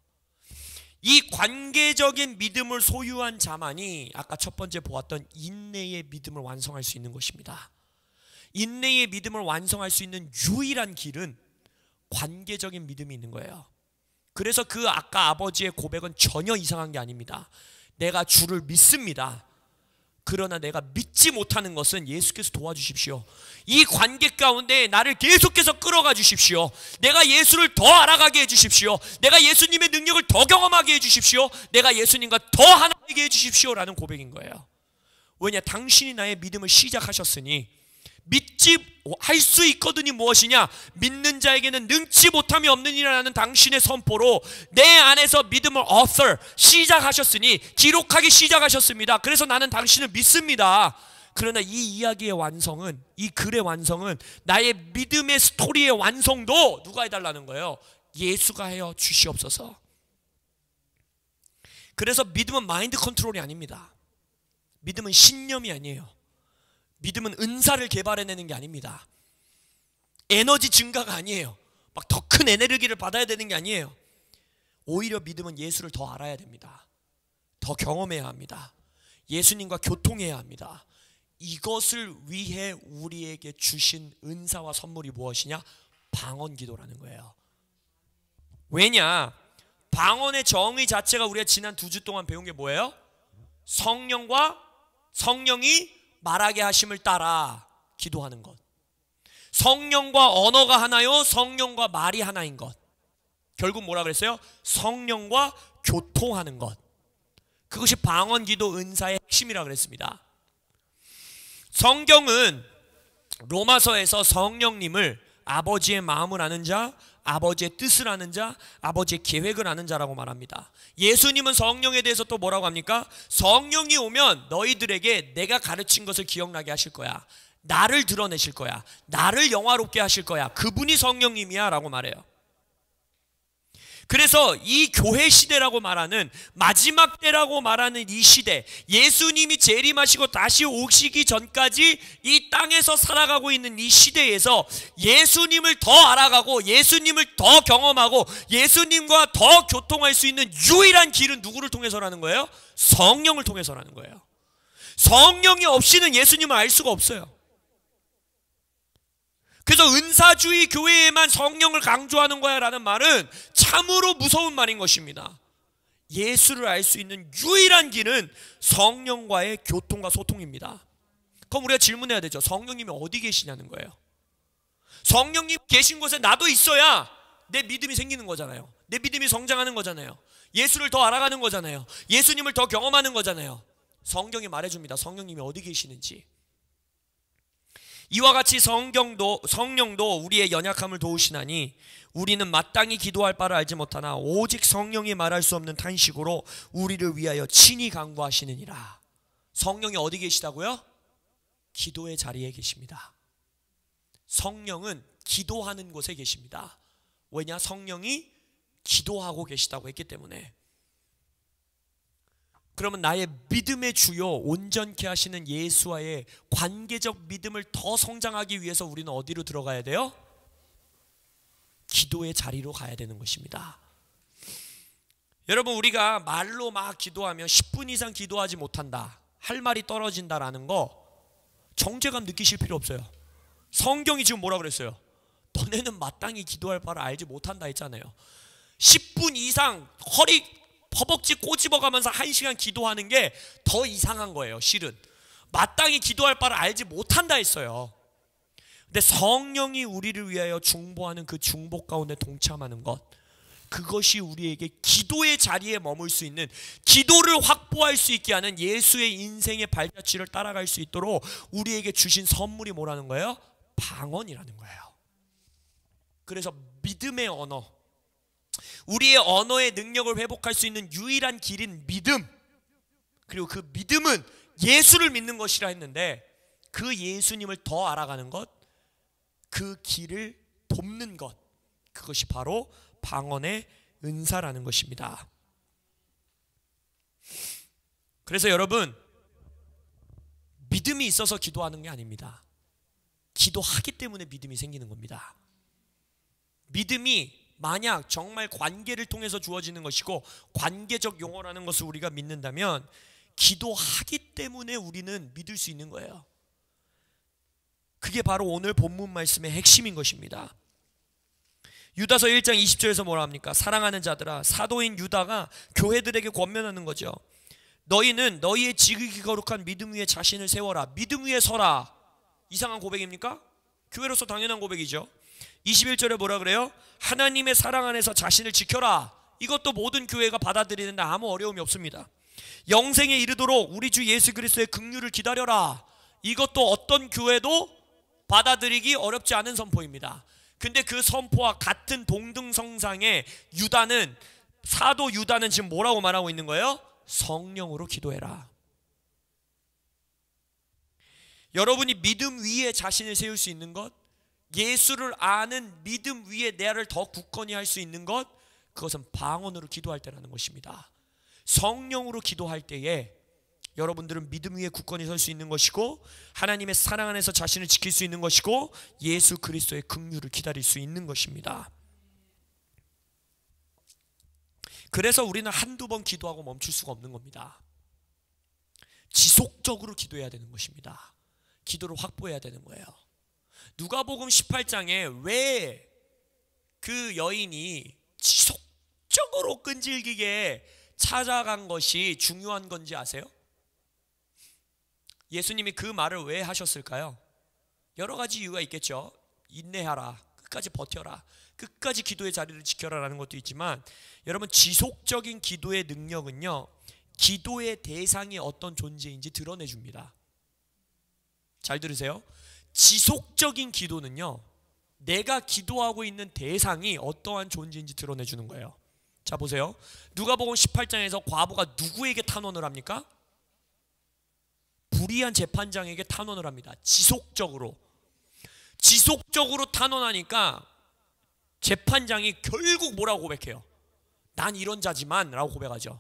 Speaker 1: 이 관계적인 믿음을 소유한 자만이 아까 첫 번째 보았던 인내의 믿음을 완성할 수 있는 것입니다. 인내의 믿음을 완성할 수 있는 유일한 길은 관계적인 믿음이 있는 거예요. 그래서 그 아까 아버지의 고백은 전혀 이상한 게 아닙니다. 내가 주를 믿습니다. 그러나 내가 믿지 못하는 것은 예수께서 도와주십시오. 이 관계 가운데 나를 계속해서 끌어가 주십시오. 내가 예수를 더 알아가게 해주십시오. 내가 예수님의 능력을 더 경험하게 해주십시오. 내가 예수님과 더 하나 되게 해주십시오 라는 고백인 거예요. 왜냐? 당신이 나의 믿음을 시작하셨으니 믿지 할 수 있거든이 무엇이냐? 믿는 자에게는 능치 못함이 없느니라는 당신의 선포로 내 안에서 믿음을 author, 시작하셨으니, 기록하기 시작하셨습니다. 그래서 나는 당신을 믿습니다. 그러나 이 이야기의 완성은, 이 글의 완성은, 나의 믿음의 스토리의 완성도 누가 해달라는 거예요? 예수가 해요 주시옵소서. 그래서 믿음은 마인드 컨트롤이 아닙니다. 믿음은 신념이 아니에요. 믿음은 은사를 개발해내는 게 아닙니다. 에너지 증가가 아니에요. 막 더 큰 에너지를 받아야 되는 게 아니에요. 오히려 믿음은 예수를 더 알아야 됩니다. 더 경험해야 합니다. 예수님과 교통해야 합니다. 이것을 위해 우리에게 주신 은사와 선물이 무엇이냐? 방언 기도라는 거예요. 왜냐? 방언의 정의 자체가 우리가 지난 2주 동안 배운 게 뭐예요? 성령이 말하게 하심을 따라 기도하는 것. 성령과 언어가 하나요? 성령과 말이 하나인 것. 결국 뭐라 그랬어요? 성령과 교통하는 것. 그것이 방언 기도 은사의 핵심이라 그랬습니다. 성경은 로마서에서 성령님을 아버지의 마음을 아는 자, 아버지의 뜻을 아는 자, 아버지의 계획을 아는 자라고 말합니다. 예수님은 성령에 대해서 또 뭐라고 합니까? 성령이 오면 너희들에게 내가 가르친 것을 기억나게 하실 거야. 나를 드러내실 거야. 나를 영화롭게 하실 거야. 그분이 성령님이야 라고 말해요. 그래서 이 교회 시대라고 말하는, 마지막 때라고 말하는 이 시대, 예수님이 재림하시고 다시 오시기 전까지 이 땅에서 살아가고 있는 이 시대에서 예수님을 더 알아가고 예수님을 더 경험하고 예수님과 더 교통할 수 있는 유일한 길은 누구를 통해서라는 거예요? 성령을 통해서라는 거예요. 성령이 없이는 예수님을 알 수가 없어요. 그래서 은사주의 교회에만 성령을 강조하는 거야 라는 말은 참으로 무서운 말인 것입니다. 예수를 알 수 있는 유일한 길은 성령과의 교통과 소통입니다. 그럼 우리가 질문해야 되죠. 성령님이 어디 계시냐는 거예요. 성령님 계신 곳에 나도 있어야 내 믿음이 생기는 거잖아요. 내 믿음이 성장하는 거잖아요. 예수를 더 알아가는 거잖아요. 예수님을 더 경험하는 거잖아요. 성경이 말해줍니다. 성령님이 어디 계시는지. 이와 같이 성령도 우리의 연약함을 도우시나니 우리는 마땅히 기도할 바를 알지 못하나 오직 성령이 말할 수 없는 탄식으로 우리를 위하여 친히 간구하시느니라. 성령이 어디 계시다고요? 기도의 자리에 계십니다. 성령은 기도하는 곳에 계십니다. 왜냐? 성령이 기도하고 계시다고 했기 때문에. 그러면 나의 믿음의 주요 온전케 하시는 예수와의 관계적 믿음을 더 성장하기 위해서 우리는 어디로 들어가야 돼요? 기도의 자리로 가야 되는 것입니다. 여러분, 우리가 말로 막 기도하면 10분 이상 기도하지 못한다, 할 말이 떨어진다라는 거 정죄감 느끼실 필요 없어요. 성경이 지금 뭐라 그랬어요? 너네는 마땅히 기도할 바를 알지 못한다 했잖아요. 10분 이상 허벅지 꼬집어가면서 1시간 기도하는 게 더 이상한 거예요. 실은 마땅히 기도할 바를 알지 못한다 했어요. 근데 성령이 우리를 위하여 중보하는 그 중보 가운데 동참하는 것, 그것이 우리에게 기도의 자리에 머물 수 있는, 기도를 확보할 수 있게 하는 예수의 인생의 발자취를 따라갈 수 있도록 우리에게 주신 선물이 뭐라는 거예요? 방언이라는 거예요. 그래서 믿음의 언어, 우리의 언어의 능력을 회복할 수 있는 유일한 길인 믿음, 그리고 그 믿음은 예수를 믿는 것이라 했는데 그 예수님을 더 알아가는 것, 그 길을 돕는 것, 그것이 바로 방언의 은사라는 것입니다. 그래서 여러분, 믿음이 있어서 기도하는 게 아닙니다. 기도하기 때문에 믿음이 생기는 겁니다. 믿음이 만약 정말 관계를 통해서 주어지는 것이고 관계적 용어라는 것을 우리가 믿는다면 기도하기 때문에 우리는 믿을 수 있는 거예요. 그게 바로 오늘 본문 말씀의 핵심인 것입니다. 유다서 1장 20절에서 뭐라 합니까? 사랑하는 자들아, 사도인 유다가 교회들에게 권면하는 거죠. 너희는 너희의 지극히 거룩한 믿음 위에 자신을 세워라. 믿음 위에 서라. 이상한 고백입니까? 교회로서 당연한 고백이죠. 21절에 뭐라 그래요? 하나님의 사랑 안에서 자신을 지켜라. 이것도 모든 교회가 받아들이는데 아무 어려움이 없습니다. 영생에 이르도록 우리 주 예수 그리스도의 긍휼을 기다려라. 이것도 어떤 교회도 받아들이기 어렵지 않은 선포입니다. 근데 그 선포와 같은 동등성상의 유다는, 사도 유다는 지금 뭐라고 말하고 있는 거예요? 성령으로 기도해라. 여러분이 믿음 위에 자신을 세울 수 있는 것, 예수를 아는 믿음 위에 나를 더 굳건히 할 수 있는 것, 그것은 방언으로 기도할 때라는 것입니다. 성령으로 기도할 때에 여러분들은 믿음 위에 굳건히 설 수 있는 것이고 하나님의 사랑 안에서 자신을 지킬 수 있는 것이고 예수 그리스도의 긍휼을 기다릴 수 있는 것입니다. 그래서 우리는 한두 번 기도하고 멈출 수가 없는 겁니다. 지속적으로 기도해야 되는 것입니다. 기도를 확보해야 되는 거예요. 누가복음 18장에 왜 그 여인이 지속적으로 끈질기게 찾아간 것이 중요한 건지 아세요? 예수님이 그 말을 왜 하셨을까요? 여러 가지 이유가 있겠죠. 인내하라, 끝까지 버텨라, 끝까지 기도의 자리를 지켜라 라는 것도 있지만, 여러분, 지속적인 기도의 능력은요, 기도의 대상이 어떤 존재인지 드러내줍니다. 잘 들으세요. 지속적인 기도는요, 내가 기도하고 있는 대상이 어떠한 존재인지 드러내주는 거예요. 자, 보세요. 누가복음 18장에서 과부가 누구에게 탄원을 합니까? 불의한 재판장에게 탄원을 합니다. 지속적으로 탄원하니까 재판장이 결국 뭐라고 고백해요? 난 이런 자지만 라고 고백하죠.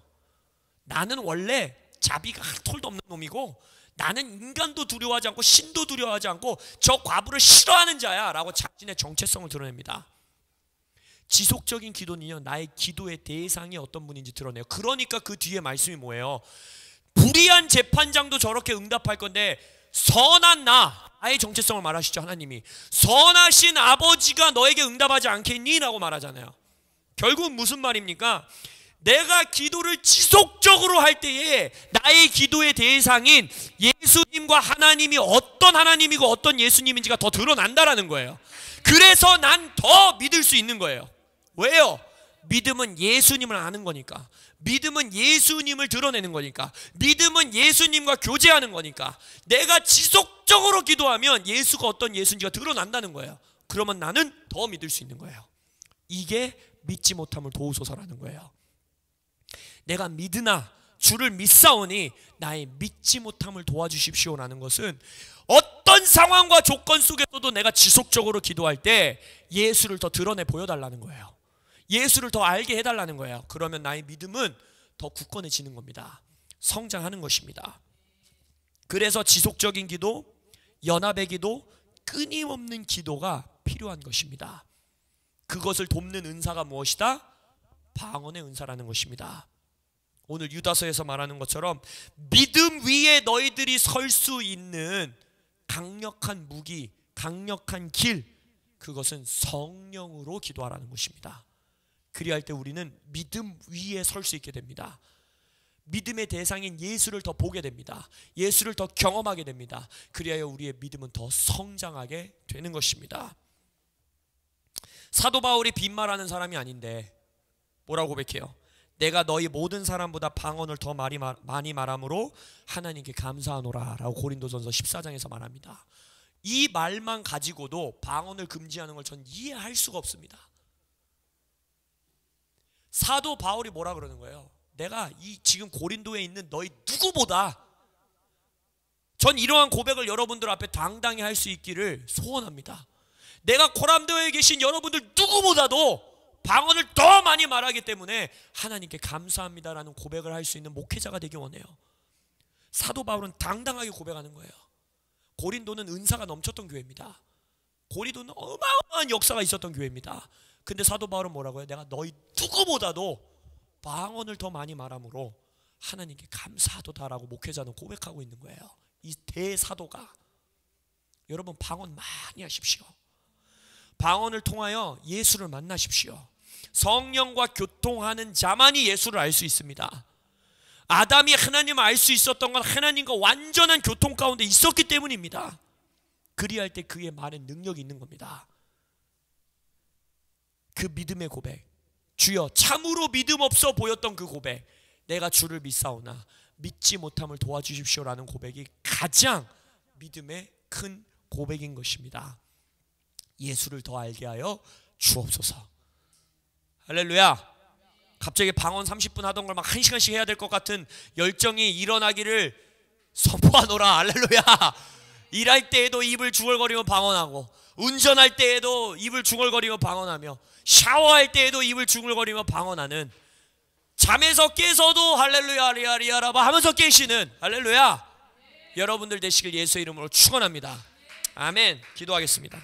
Speaker 1: 나는 원래 자비가 한 톨도 없는 놈이고 나는 인간도 두려워하지 않고 신도 두려워하지 않고 저 과부를 싫어하는 자야 라고 자신의 정체성을 드러냅니다. 지속적인 기도는요, 나의 기도의 대상이 어떤 분인지 드러내요. 그러니까 그 뒤에 말씀이 뭐예요? 불의한 재판장도 저렇게 응답할 건데 선한 나의 정체성을 말하시죠. 하나님이 선하신 아버지가 너에게 응답하지 않겠니? 라고 말하잖아요. 결국 무슨 말입니까? 내가 기도를 지속적으로 할 때에 나의 기도의 대상인 예수님과 하나님이 어떤 하나님이고 어떤 예수님인지가 더 드러난다라는 거예요. 그래서 난 더 믿을 수 있는 거예요. 왜요? 믿음은 예수님을 아는 거니까. 믿음은 예수님을 드러내는 거니까. 믿음은 예수님과 교제하는 거니까. 내가 지속적으로 기도하면 예수가 어떤 예수인지가 드러난다는 거예요. 그러면 나는 더 믿을 수 있는 거예요. 이게 믿지 못함을 도우소서라는 거예요. 내가 믿으나 주를 믿사오니 나의 믿지 못함을 도와주십시오라는 것은 어떤 상황과 조건 속에서도 내가 지속적으로 기도할 때 예수를 더 드러내 보여달라는 거예요. 예수를 더 알게 해달라는 거예요. 그러면 나의 믿음은 더 굳건해지는 겁니다. 성장하는 것입니다. 그래서 지속적인 기도, 연합의 기도, 끊임없는 기도가 필요한 것입니다. 그것을 돕는 은사가 무엇이다? 방언의 은사라는 것입니다. 오늘 유다서에서 말하는 것처럼 믿음 위에 너희들이 설 수 있는 강력한 무기, 강력한 길, 그것은 성령으로 기도하라는 것입니다. 그리할 때 우리는 믿음 위에 설 수 있게 됩니다. 믿음의 대상인 예수를 더 보게 됩니다. 예수를 더 경험하게 됩니다. 그리하여 우리의 믿음은 더 성장하게 되는 것입니다. 사도 바울이 빈말하는 사람이 아닌데 뭐라고 고백해요? 내가 너희 모든 사람보다 방언을 더 많이 말함으로 하나님께 감사하노라 라고 고린도전서 14장에서 말합니다. 이 말만 가지고도 방언을 금지하는 걸 전 이해할 수가 없습니다. 사도 바울이 뭐라 그러는 거예요? 내가 이 지금 고린도에 있는 너희 누구보다, 전 이러한 고백을 여러분들 앞에 당당히 할 수 있기를 소원합니다. 내가 고린도에 계신 여러분들 누구보다도 방언을 더 많이 말하기 때문에 하나님께 감사합니다라는 고백을 할 수 있는 목회자가 되기 원해요. 사도 바울은 당당하게 고백하는 거예요. 고린도는 은사가 넘쳤던 교회입니다. 고린도는 어마어마한 역사가 있었던 교회입니다. 근데 사도 바울은 뭐라고요? 내가 너희 누구보다도 방언을 더 많이 말함으로 하나님께 감사하도다라고 목회자는 고백하고 있는 거예요. 이 대사도가. 여러분 방언 많이 하십시오. 방언을 통하여 예수를 만나십시오. 성령과 교통하는 자만이 예수를 알 수 있습니다. 아담이 하나님을 알 수 있었던 건 하나님과 완전한 교통 가운데 있었기 때문입니다. 그리할 때 그의 말에 능력이 있는 겁니다. 그 믿음의 고백, 주여 참으로 믿음 없어 보였던 그 고백, 내가 주를 믿사오나 믿지 못함을 도와주십시오라는 고백이 가장 믿음의 큰 고백인 것입니다. 예수를 더 알게 하여 주옵소서. 할렐루야. 갑자기 방언 30분 하던 걸 막 1시간씩 해야 될 것 같은 열정이 일어나기를 선포하노라. 할렐루야. 일할 때에도 입을 중얼거리며 방언하고, 운전할 때에도 입을 중얼거리며 방언하며, 샤워할 때에도 입을 중얼거리며 방언하는, 잠에서 깨서도 할렐루야 리아리아라바 하면서 깨시는, 할렐루야, 여러분들 되시길 예수의 이름으로 축원합니다. 아멘. 기도하겠습니다.